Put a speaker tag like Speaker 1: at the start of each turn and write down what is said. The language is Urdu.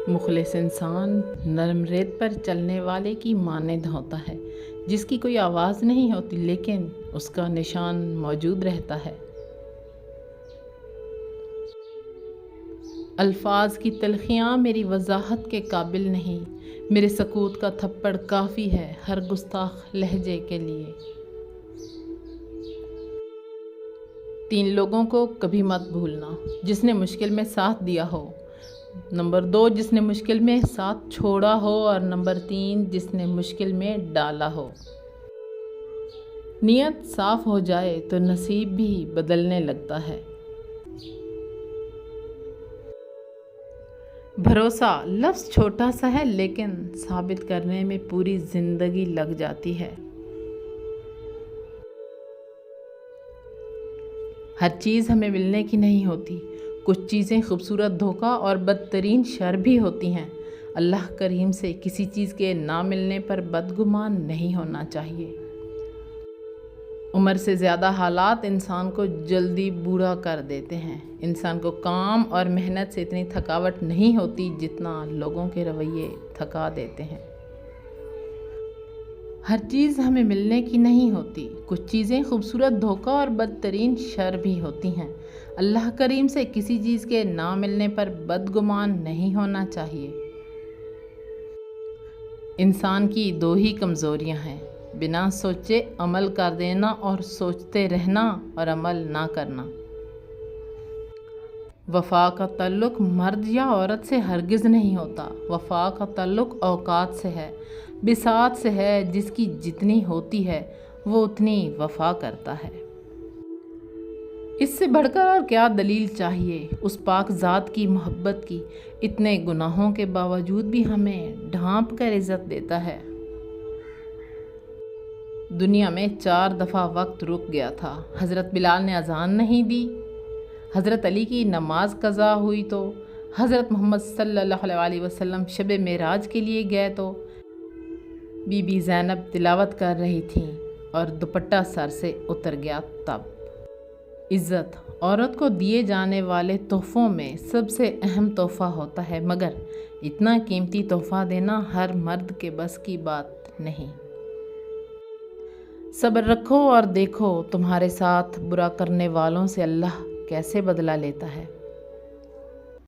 Speaker 1: مخلص انسان نرم ریت پر چلنے والے کی مانند ہوتا ہے، جس کی کوئی آواز نہیں ہوتی لیکن اس کا نشان موجود رہتا ہے۔ الفاظ کی تلخیاں میری وضاحت کے قابل نہیں، میرے سکوت کا تھپڑ کافی ہے ہر گستاخ لہجے کے لیے۔ 3 لوگوں کو کبھی مت بھولنا، جس نے مشکل میں ساتھ دیا ہو، نمبر 2 جس نے مشکل میں ساتھ چھوڑا ہو، اور نمبر 3 جس نے مشکل میں ڈالا ہو۔ نیت صاف ہو جائے تو نصیب بھی بدلنے لگتا ہے۔ بھروسہ لفظ چھوٹا سا ہے لیکن ثابت کرنے میں پوری زندگی لگ جاتی ہے۔ ہر چیز ہمیں ملنے کی نہیں ہوتی، کچھ چیزیں خوبصورت دھوکہ اور بدترین شر بھی ہوتی ہیں۔ اللہ کریم سے کسی چیز کے نہ ملنے پر بدگمان نہیں ہونا چاہیے۔ عمر سے زیادہ حالات انسان کو جلدی بوڑھا کر دیتے ہیں۔ انسان کو کام اور محنت سے اتنی تھکاوٹ نہیں ہوتی جتنا لوگوں کے رویے تھکا دیتے ہیں۔ ہر چیز ہمیں ملنے کی نہیں ہوتی، کچھ چیزیں خوبصورت دھوکہ اور بدترین شر بھی ہوتی ہیں۔ اللہ کریم سے کسی چیز کے نہ ملنے پر بدگمان نہیں ہونا چاہیے۔ انسان کی 2 ہی کمزوریاں ہیں، بنا سوچے عمل کر دینا اور سوچتے رہنا اور عمل نہ کرنا۔ وفا کا تعلق مرد یا عورت سے ہرگز نہیں ہوتا، وفا کا تعلق اوقات سے ہے، بساط سے ہے۔ جس کی جتنی ہوتی ہے وہ اتنی وفا کرتا ہے۔ اس سے بڑھ کر اور کیا دلیل چاہیے اس پاک ذات کی محبت کی، اتنے گناہوں کے باوجود بھی ہمیں ڈھانپ کر عزت دیتا ہے۔ دنیا میں 4 دفعہ وقت رک گیا تھا، حضرت بلال نے اذان نہیں دی، حضرت علی کی نماز قضا ہوئی تو، حضرت محمد صلی اللہ علیہ وسلم شب معراج کے لیے گئے تو، بی بی زینب تلاوت کر رہی تھیں اور دوپٹہ سر سے اتر گیا تب۔ عزت عورت کو دیے جانے والے تحفوں میں سب سے اہم تحفہ ہوتا ہے، مگر اتنا قیمتی تحفہ دینا ہر مرد کے بس کی بات نہیں۔ صبر رکھو اور دیکھو تمہارے ساتھ برا کرنے والوں سے اللہ کیسے بدلہ لیتا ہے۔